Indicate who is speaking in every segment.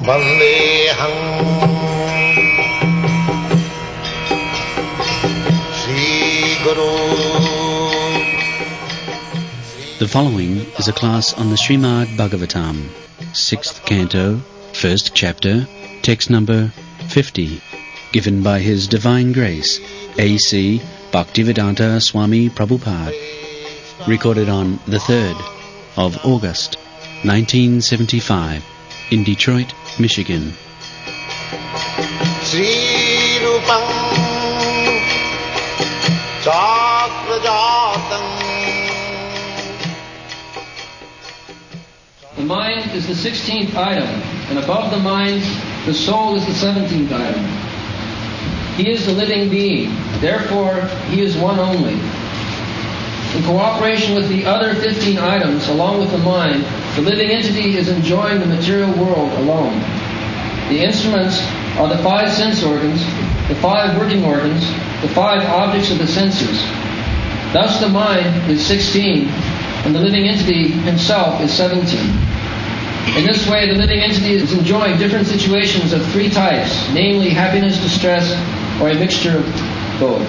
Speaker 1: Vandeham Sri Guru.
Speaker 2: The following is a class on the Srimad Bhagavatam, 6th Canto, 1st Chapter, text number 50, given by His Divine Grace, A.C. Bhaktivedanta Swami Prabhupada, recorded on the 3rd of August, 1975, in Detroit, Michigan.
Speaker 1: Sri Rupam Chakrajatam.
Speaker 3: The mind is the 16th item, and above the mind, the soul is the 17th item. He is the living being, therefore he is one only. In cooperation with the other 15 items, along with the mind, the living entity is enjoying the material world alone. The instruments are the 5 sense organs, the 5 working organs, the 5 objects of the senses. Thus the mind is 16, and the living entity himself is 17. In this way, the living entity is enjoying different situations of 3 types, namely happiness, distress, or a mixture of both.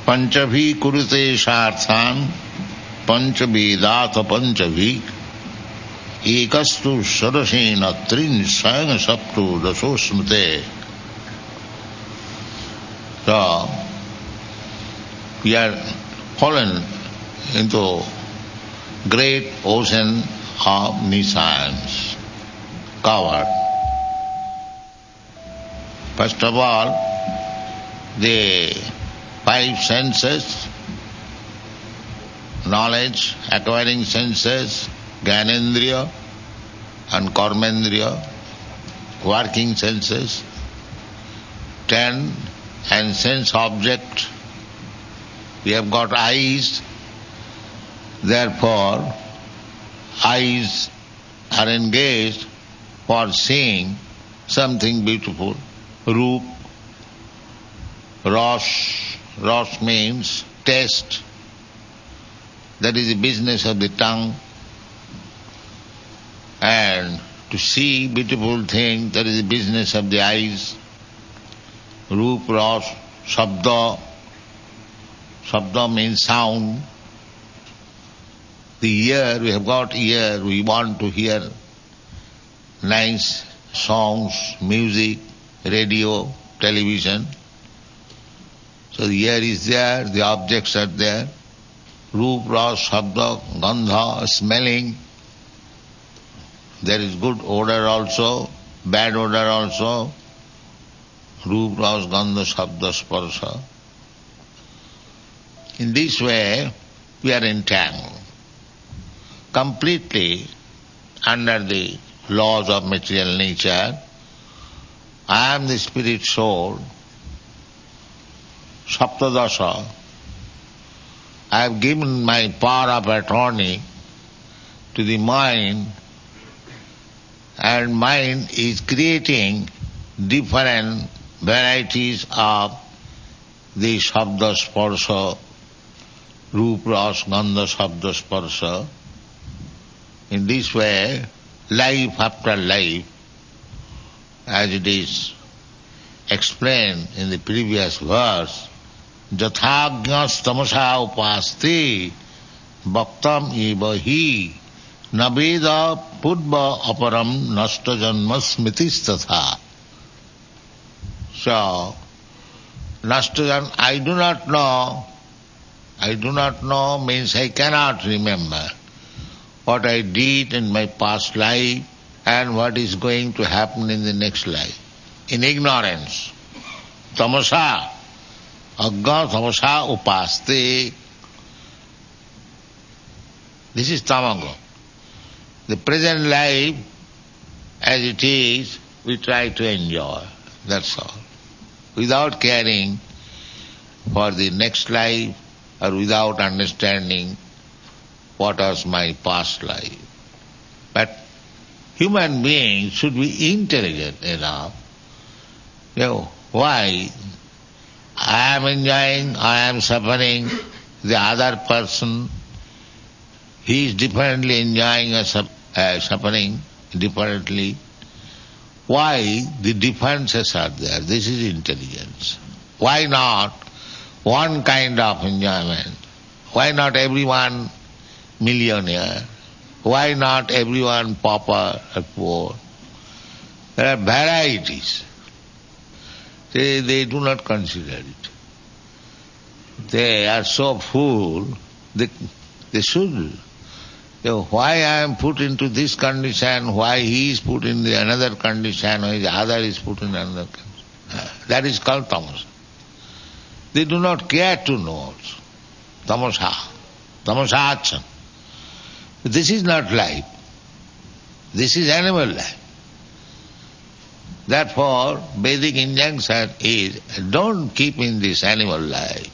Speaker 1: Panchabhi kurute sharthan panchavedata panchabhi ekastu sarasena trin sang saptu dasosmate. So, we are fallen into great ocean of omniscience, covered. First of all, the 5 senses, knowledge, acquiring senses, Gyanendriya and Karmendriya, working senses, 10 and sense object. We have got eyes, therefore eyes are engaged for seeing something beautiful. Roop, Ras means taste. That is the business of the tongue. And to see beautiful things, that is the business of the eyes. Roop, Ras, Shabda. Shabda means sound. The ear, we have got ear, we want to hear nice songs, music, radio, television. So the ear is there, the objects are there. Roop, Ras, Shabda, Gandha, smelling. There is good odor also, bad odor also. Roop, Ras, Gandha, Shabda, Sparsha. In this way, we are entangled, completely under the laws of material nature. I am the spirit soul, Saptadasha. I have given my power of attorney to the mind, and mind is creating different varieties of the Shabda Sparsha, Roop, Ras, Gandha, Shabda, Sparsha. In this way, life after life, as it is explained in the previous verse, Jathagnyas tamasa upasti bhaktam eva hi naveda purva aparam nasta janma smitistatha. So, nasta I do not know means I cannot remember what I did in my past life and what is going to happen in the next life. In ignorance. Tamasa, agga tamasa upaste. This is tamago. The present life as it is, we try to enjoy. That's all. Without caring for the next life or without understanding what was my past life. But human beings should be intelligent enough. Why? I am enjoying, I am suffering, the other person, he is differently enjoying or suffering differently. Why the differences are there? This is intelligence. Why not one kind of enjoyment? Why not everyone millionaire? Why not everyone pauper or poor? There are varieties. They do not consider it. They are so full, they should. Why I am put into this condition, why he is put in the another condition, why the other is put in another condition. That is called tamasa. They do not care to know also. Tamasachan. This is not life. This is animal life. Therefore, Vedic injunction is, don't keep in this animal life.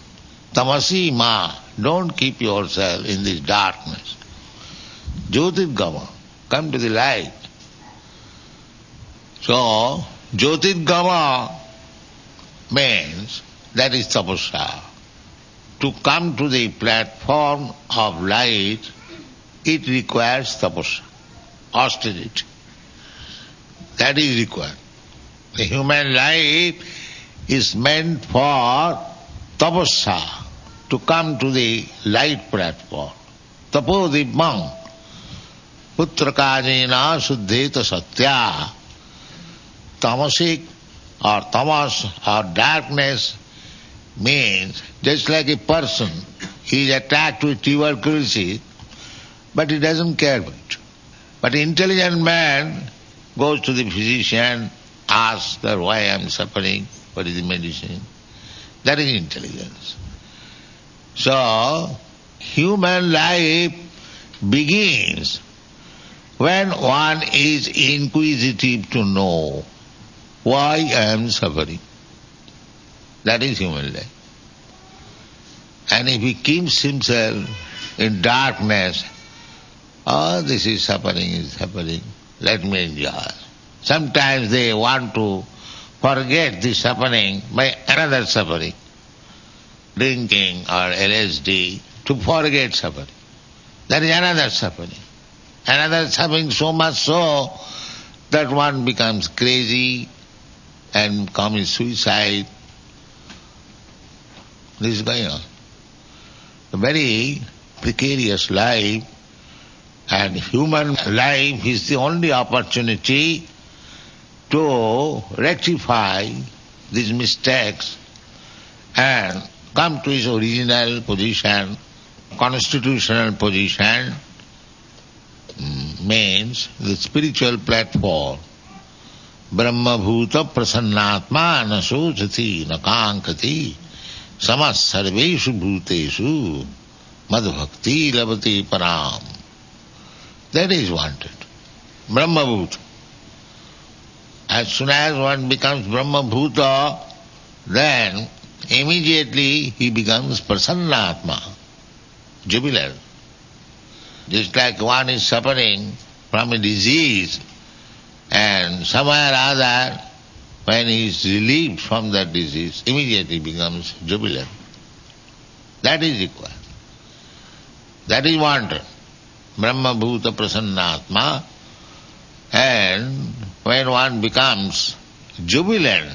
Speaker 1: Tamasi ma, don't keep yourself in this darkness. Jyotirgama, come to the light. So, Jyotirgama means, that is tapasya. To come to the platform of light, it requires tapasya, austerity. That is required. The human life is meant for tapasya, to come to the light platform. Tapodipam, putrakajena suddheta satya. Tamasic or tamas or darkness means just like a person, he is attacked with tuberculosis, but he doesn't care about it. But intelligent man goes to the physician, asks that why I am suffering, what is the medicine. That is intelligence. So, human life begins when one is inquisitive to know why I am suffering. That is human life. And if he keeps himself in darkness, this is happening, let me enjoy. Sometimes they want to forget the suffering by another suffering, drinking or LSD, to forget suffering. That is another suffering. Another suffering so much so that one becomes crazy and commits suicide. This is going on. A very precarious life, and human life is the only opportunity to rectify these mistakes and come to his original position. Constitutional position means the spiritual platform. Brahma bhuta prasannatma na sochati na kankati samas sarveshu bhuteshu madbhakti labati param. That is wanted. Brahma bhuta. As soon as one becomes Brahma bhuta, then immediately he becomes prasannatma, jubilant. Just like one is suffering from a disease, and somewhere or other, when he is relieved from that disease, immediately becomes jubilant. That is required. That is wanted. Brahma bhuta prasannatma. And when one becomes jubilant,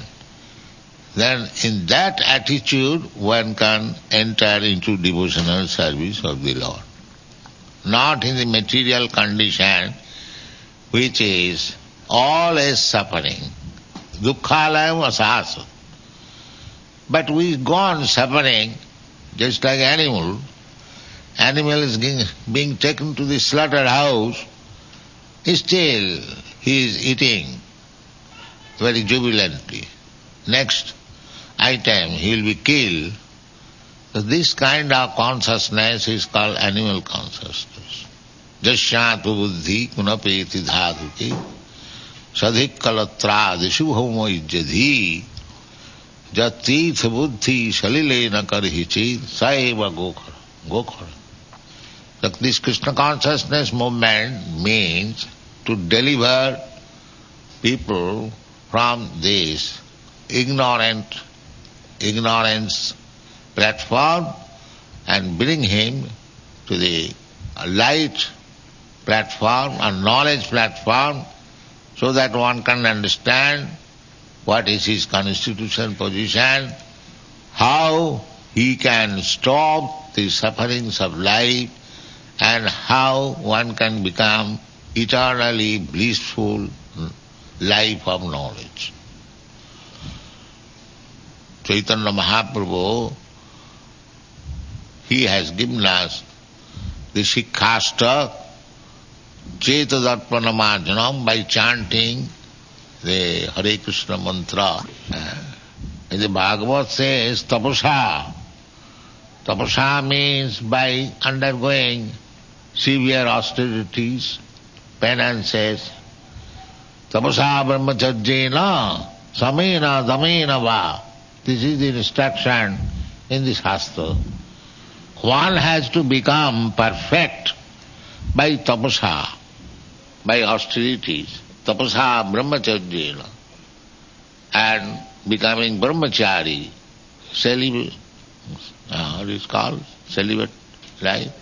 Speaker 1: then in that attitude one can enter into devotional service of the Lord. Not in the material condition which is always suffering. Dukkhalayam asasa. But we go on suffering just like animal. Animal is being taken to the slaughterhouse, still he is eating very jubilantly. Next item he will be killed. So this kind of consciousness is called animal consciousness. Jasyatu buddhi kunapeti dhatuki sadhik kalatrādishu bhaumo ijjadhi jatītha buddhi salilena karhichit saeva gokhara. So this Krishna consciousness movement means to deliver people from this ignorance platform and bring him to the light platform, a knowledge platform, so that one can understand what is his constitutional position, how he can stop the sufferings of life, and how one can become eternally blissful life of knowledge. Chaitanya Mahaprabhu, he has given us the Shikhashtak, Cetadarpanamarjanam, by chanting the Hare Krishna mantra. The Bhagavad says tapasa. Tapasa means by undergoing severe austerities, penances. Tapasa brahmacharjena samena damena va. This is the instruction in the Shastra. One has to become perfect by tapasa, by austerities. Tapasa brahmacharjena, and becoming brahmachari, celibate, what is called? Celibate life?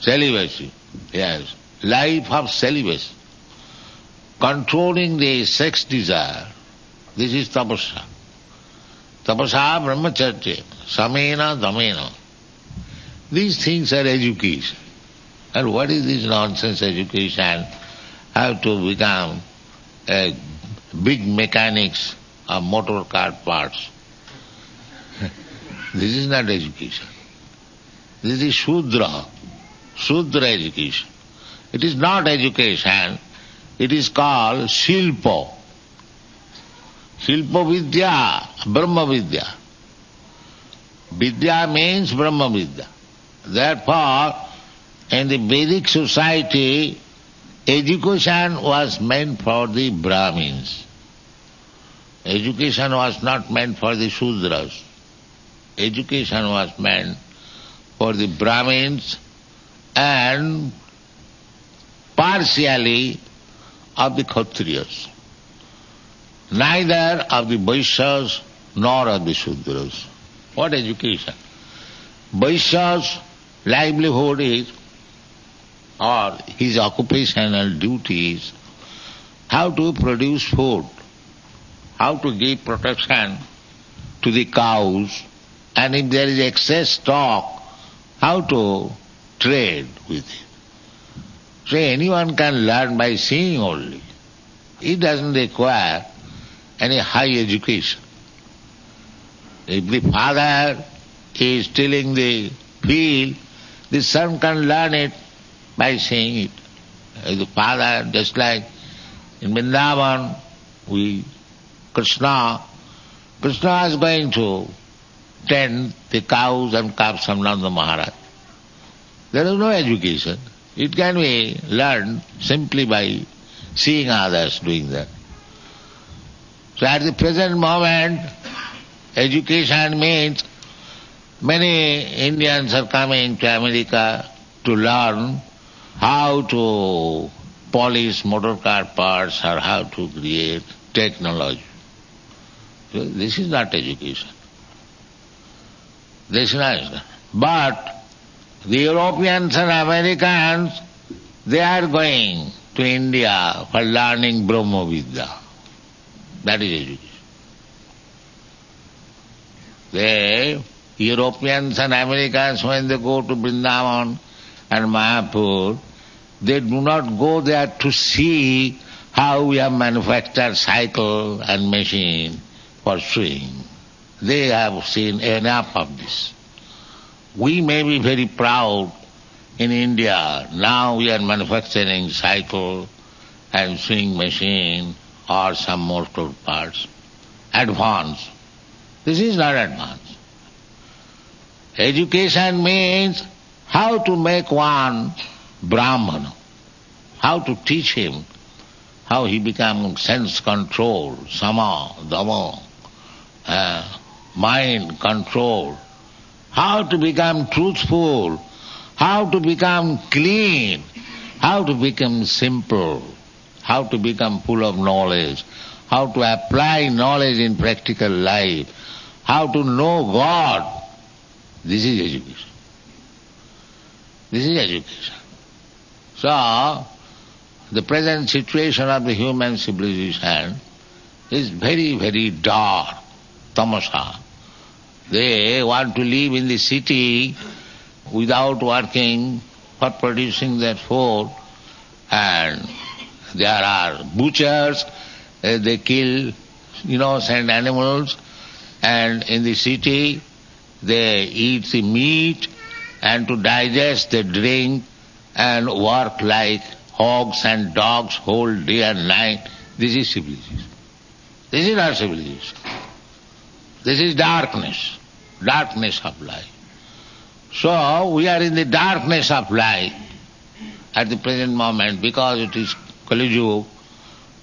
Speaker 1: Celibacy, yes. Life of celibacy. Controlling the sex desire. This is tapasa. Tapasa brahmacharya, samena damena. These things are education. And what is this nonsense education? How to become a big mechanics of motor car parts. This is not education. This is Shudra education. It is not education. It is called Shilpa. Shilpa Vidya, Brahma Vidya. Vidya means Brahma Vidya. Therefore, in the Vedic society, education was meant for the Brahmins. Education was not meant for the Shudras. Education was meant for the Brahmins and partially of the Kshatriyas. Neither of the Vaishyas nor of the Shudras. What education? Vaishya's livelihood is, or his occupational duties, how to produce food, how to give protection to the cows, and if there is excess stock, how to trade with it. So anyone can learn by seeing only. It doesn't require any high education. If the father is tilling the field, the son can learn it by seeing it. The father, just like in Vrindavan, Krishna is going to tend the cows and calves of Nanda Maharaj. There is no education. It can be learned simply by seeing others doing that. So at the present moment, education means many Indians are coming to America to learn how to polish motor car parts or how to create technology. So this is not education. This is not. But the Europeans and Americans, they are going to India for learning Brahma Vidya. That is education. The Europeans and Americans, when they go to Vrindavan and Mayapur, they do not go there to see how we have manufactured cycle and machine for sewing. They have seen enough of this. We may be very proud in India. Now we are manufacturing cycle and sewing machine or some motor parts. Advanced. This is not advanced. Education means how to make one Brahmana, how to teach him how he becomes sense control, sama, dhamma, mind control, how to become truthful, how to become clean, how to become simple, how to become full of knowledge, how to apply knowledge in practical life, how to know God. This is education. This is education. So, the present situation of the human civilization is very, very dark, tamasa. They want to live in the city without working for producing their food, and there are butchers, they kill innocent animals, and in the city they eat the meat, and to digest they drink and work like hogs and dogs whole day and night. This is civilization. This is not civilization. This is darkness of life. So we are in the darkness of life at the present moment because it is Kali Yuga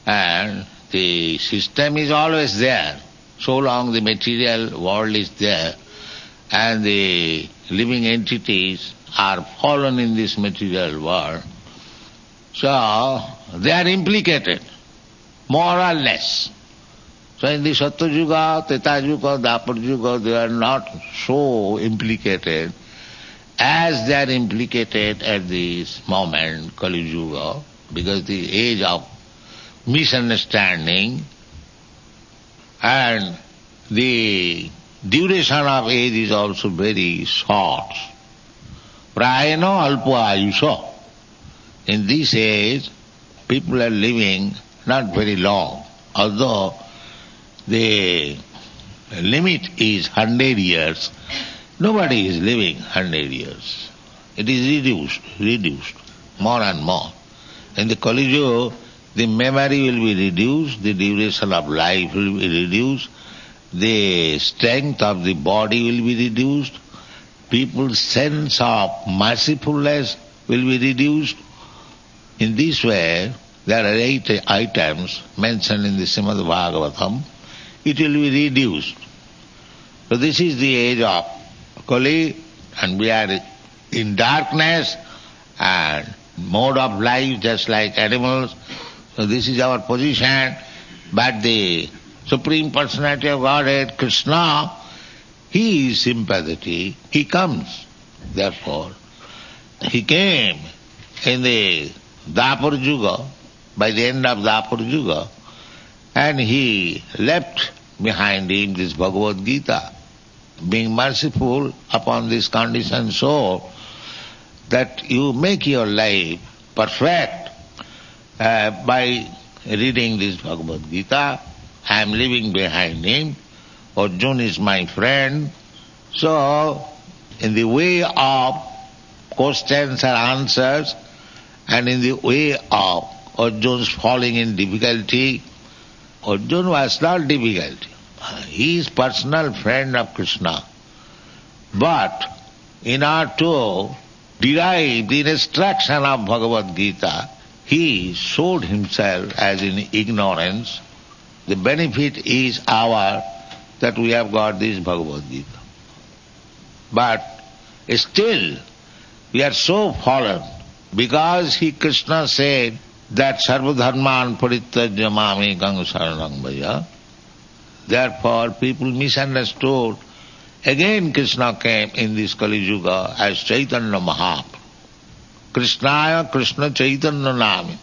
Speaker 1: and the system is always there. So long the material world is there and the living entities are fallen in this material world, so they are implicated, more or less. So in the Satya Yuga, Treta Yuga, Dwapar Yuga, they are not so implicated as they are implicated at this moment, Kali Yuga, because the age of misunderstanding and the duration of age is also very short. Prayano alpa ayusha. In this age, people are living not very long, although the limit is 100 years. Nobody is living 100 years. It is reduced, more and more. In the Kali Yuga, the memory will be reduced, the duration of life will be reduced, the strength of the body will be reduced, people's sense of mercifulness will be reduced. In this way, there are 8 items mentioned in the Srimad Bhagavatam. It will be reduced. So this is the age of Kali, and we are in darkness and mode of life just like animals. So this is our position. But the Supreme Personality of Godhead, Krishna, He is sympathetic. He comes. Therefore, He came in the Dwapar Yuga, by the end of Dwapar Yuga, and He left behind Him this Bhagavad Gita, being merciful upon this conditioned soul that you make your life perfect by reading this Bhagavad Gita. I am leaving behind him. Arjuna is my friend. So, in the way of questions and answers, and in the way of Arjuna's falling in difficulty, Arjuna was not difficult. He is personal friend of Krishna. But in order to derive the instruction of Bhagavad Gita, he showed himself as in ignorance. The benefit is ours that we have got this Bhagavad Gita. But still, we are so fallen because Krishna said that Sarva Dharman Parityajya Mamekam Saranam Bhaja. Therefore, people misunderstood. Again Krishna came in this Kali Yuga as Chaitanya Mahaprabhu. Krishnaya Krishna Chaitanya Nami.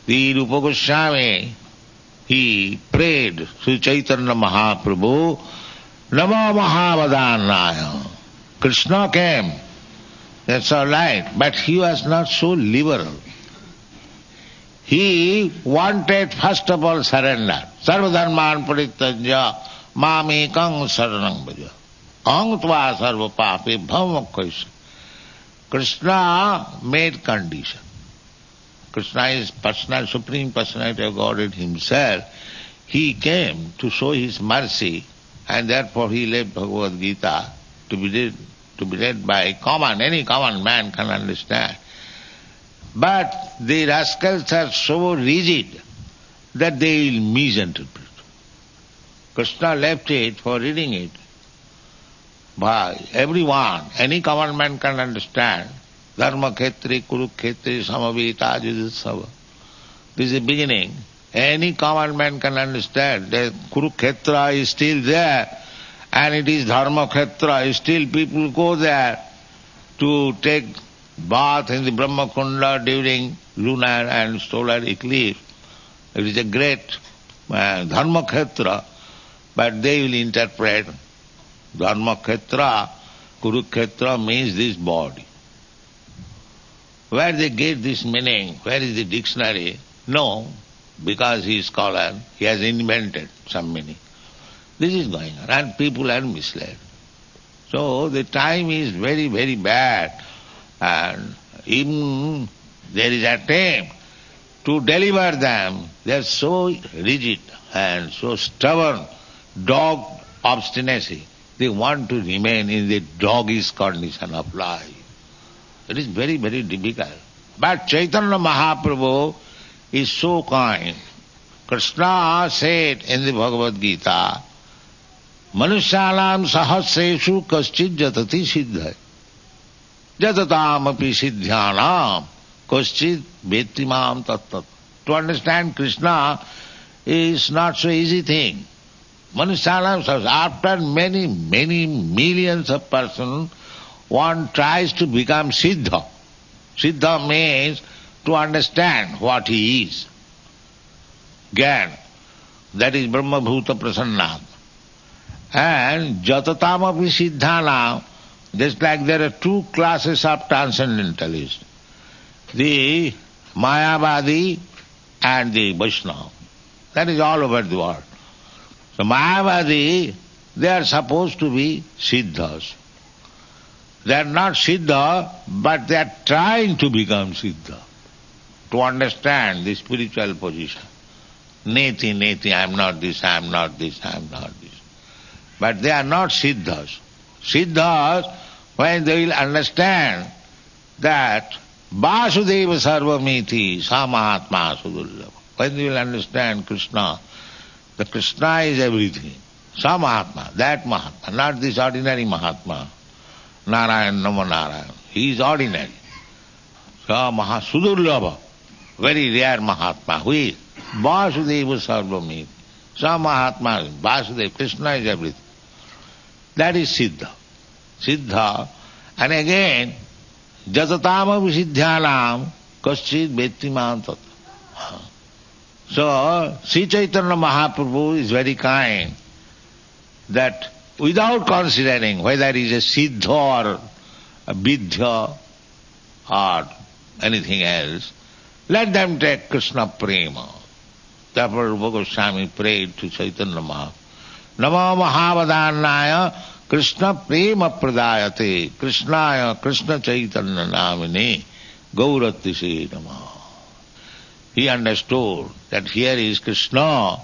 Speaker 1: The Rupa Goswami, he prayed Sri Chaitanya Mahaprabhu, Namo Mahavadannaya. Krishna came, that's all right, but he was not so liberal. He wanted first of all surrender. Sarva dharman parityajya mamekam saranam bhaja. Aham tva sarva pape bhavamokkhaisya. Krishna made condition. Krishna is personal, Supreme Personality of Godhead Himself. He came to show His mercy, and therefore He left Bhagavad Gita to be read by any common man can understand. But the rascals are so rigid that they will misinterpret. Krishna left it for reading it by everyone. Any common man can understand. Dharma khetri kurukhetri samavita judutsava. This is the beginning. Any common man can understand that Kurukshetra is still there and it is Dharma Khetra. Still people go there to take bath in the Brahma Kunda during lunar and solar eclipse. It is a great Dharma Khetra, but they will interpret Dharma Khetra, Kurukshetra means this body. Where they get this meaning? Where is the dictionary? No, because he is scholar, he has invented some meaning. This is going on, and people are misled. So the time is very, very bad, and even there is attempt to deliver them. They are so rigid and so stubborn, dog obstinacy. They want to remain in the doggish condition of life. It is very, very difficult. But Chaitanya Mahaprabhu is so kind. Krishna said in the Bhagavad Gita, Manusyanam sahasreshu kaschid jatati siddhai. Jatatam api siddhyanam kaschid vetimam tattat. To understand Krishna is not so easy thing. Manusyanam sahasreshu, after many, many millions of persons, one tries to become siddha. Siddha means to understand what he is. Gyan, that is Brahma Bhuta Prasannat. And Jatatamapi Siddhana, just like there are two classes of transcendentalists, the Mayavadi and the Vaishnava. That is all over the world. So Mayavadi, they are supposed to be Siddhas. They are not Siddha, but they are trying to become Siddha, to understand the spiritual position. Neti, neti, I am not this, I am not this, I am not this. But they are not Siddhas. Siddhas, when they will understand that Vasudeva Sarvamiti, Sa Mahatma Sudullabha. When they will understand Krishna, the Krishna is everything. Sa Mahatma, that Mahatma, not this ordinary Mahatma. Narayan, Namo Narayan. He is ordinary. Sa Mahasudullabha, very rare Mahatma. Who is? Vasudeva Sarvamiti. Sa Mahatma, Vasudeva, Krishna is everything. That is Siddha. Siddha. And again, Jatatama Visiddhyanam Kaschid Vetimam Tata. So, Sri Chaitanya Mahaprabhu is very kind that without considering whether it is a Siddha or a Vidya or anything else, let them take Krishna Prema. Therefore Rupa Goswami prayed to Chaitanya Mahaprabhu. Namo Mahavadannaya Krishna Prema Pradayate Krishnaya Krishna Chaitanya Namine Gauratise Namaha. He understood that here is Krishna,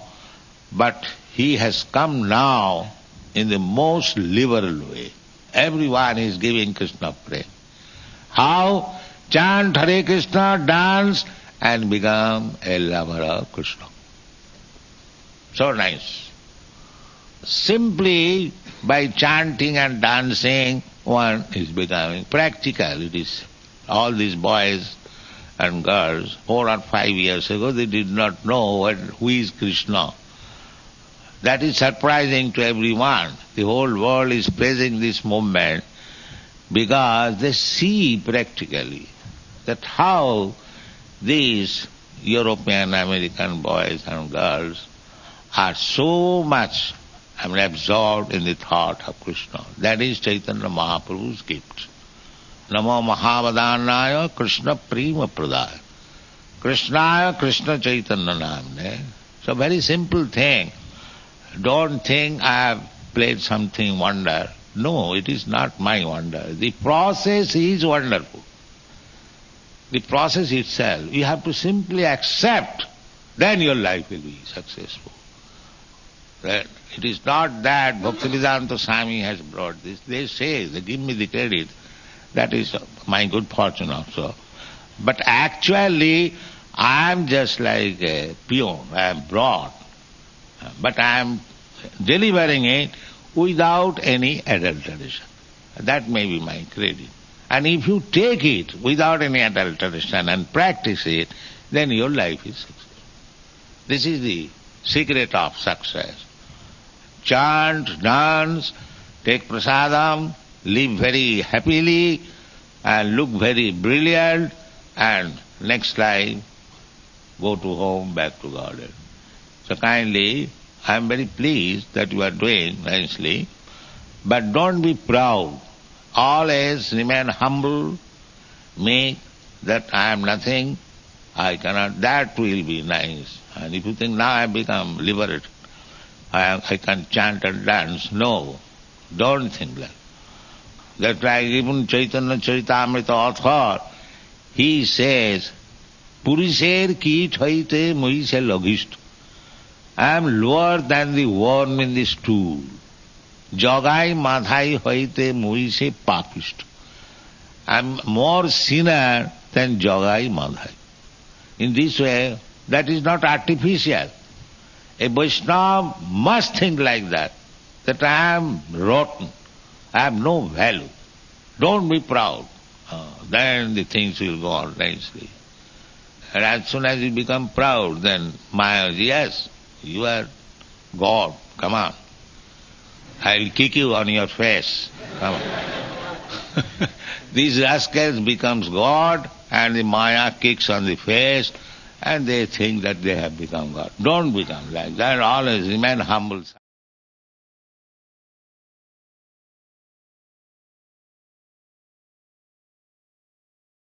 Speaker 1: but he has come now in the most liberal way. Everyone is giving Krishna Prema. How? Chant Hare Krishna, dance, and become a lover of Krishna. So nice. Simply by chanting and dancing, one is becoming practical. It is all these boys and girls, 4 or 5 years ago, they did not know who is Krishna. That is surprising to everyone. The whole world is praising this movement because they see practically that how these European, American boys and girls are so much absorbed in the thought of Krishna. That is Chaitanya Mahaprabhu's gift. Namo Mahavadannaya Krishna Prema Pradaya. Krishnaya Krishna Chaitanya Namne. So very simple thing. Don't think I have played something wonder. No, it is not my wonder. The process is wonderful. The process itself, you have to simply accept, then your life will be successful. It is not that Bhaktivedanta Swami has brought this. They say, they give me the credit. That is my good fortune also. But actually, I am just like a peon. I am brought. But I am delivering it without any adulteration. That may be my credit. And if you take it without any adulteration and practice it, then your life is successful. This is the secret of success. Chant, dance, take prasadam, live very happily, and look very brilliant, and next life go to home, back to Godhead. So kindly, I am very pleased that you are doing nicely, but don't be proud. Always remain humble, meek, that I am nothing, I cannot, that will be nice. And if you think now I have become liberated, I can chant and dance, no, don't think that. That's why even Chaitanya Charitamrita author, he says, Purisher kit hoite moise logist. I am lower than the worm in the stool. Jogai madhai hoite moise papist. I am more sinner than Jogai madhai. In this way, that is not artificial. A Vaishnava must think like that I am rotten, I have no value. Don't be proud. Then the things will go on nicely. And as soon as you become proud, then Maya, yes, you are God, come on. I will kick you on your face. Come on. These rascals becomes God, and the Maya kicks on the face, and they think that they have become God. Don't become like that. Always remain humble.